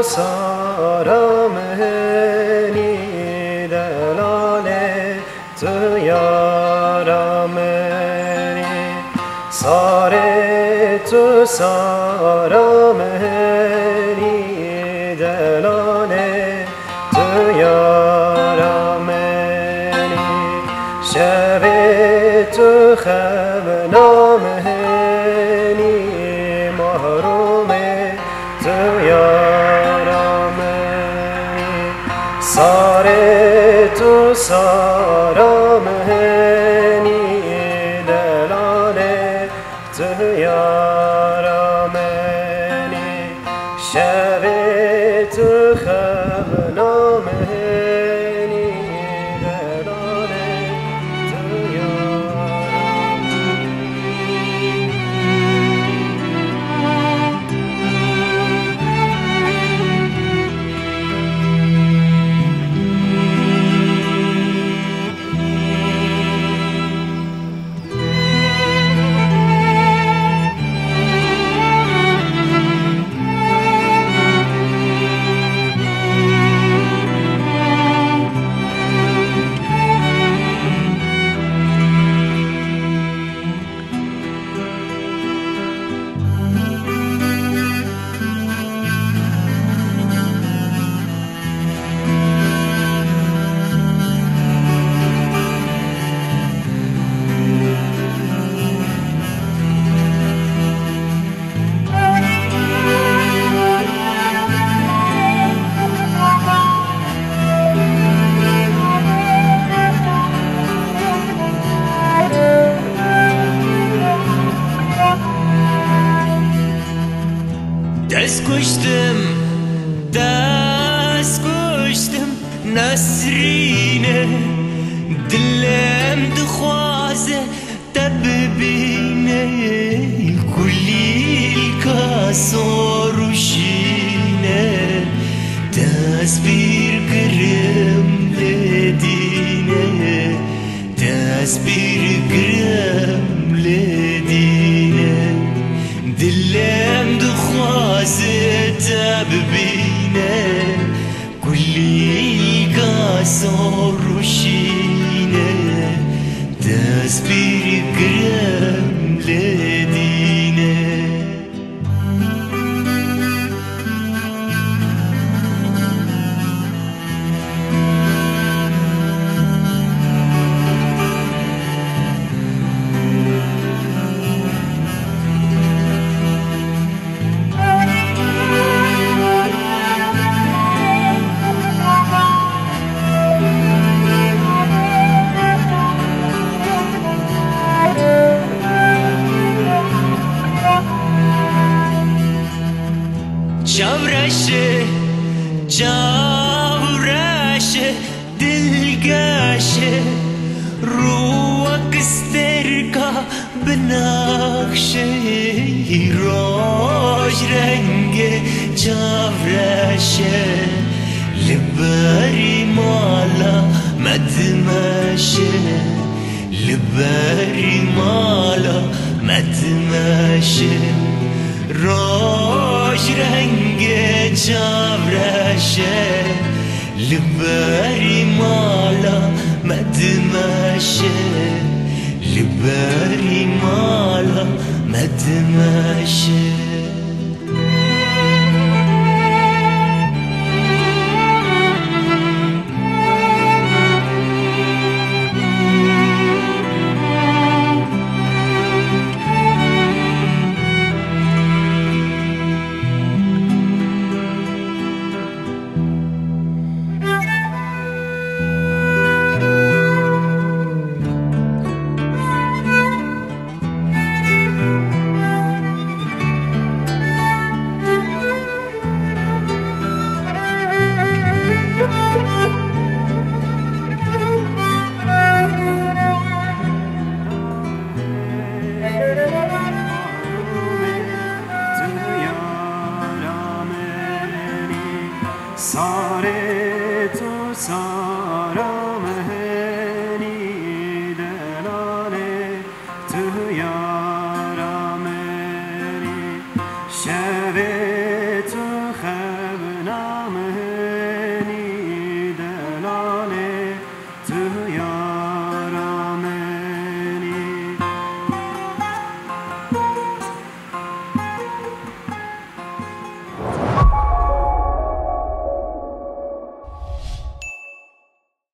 سارا مهنی دلاله تو یارا مهنی ساره تو سارا مهنی دلاله تو یارا مهنی شب تو خب نامهنی محروم تو یارا مهنی ساره تو سارا مهنی دلاله تو یارا مهنی شب تو خب نامهنی دلاله تو دست کشتم نسرینه دلم دخوازه تببینه کلی الکاسو روشینه تصویر گرم لدینه تصویر گرم لدینه دلم دخوازه تببینه کلی کاسو روشینه تصویر گرم لدینه جاورشه دلگاشه روك استركا بناخشه روش رنگ جاورشه لباري مالا مدمشه لباري مالا مدمشه روش رنگ جاورشه لباري مالا مدمشه لباري مالا مدمشه ساره تو سارا مهنی دلاله تو یا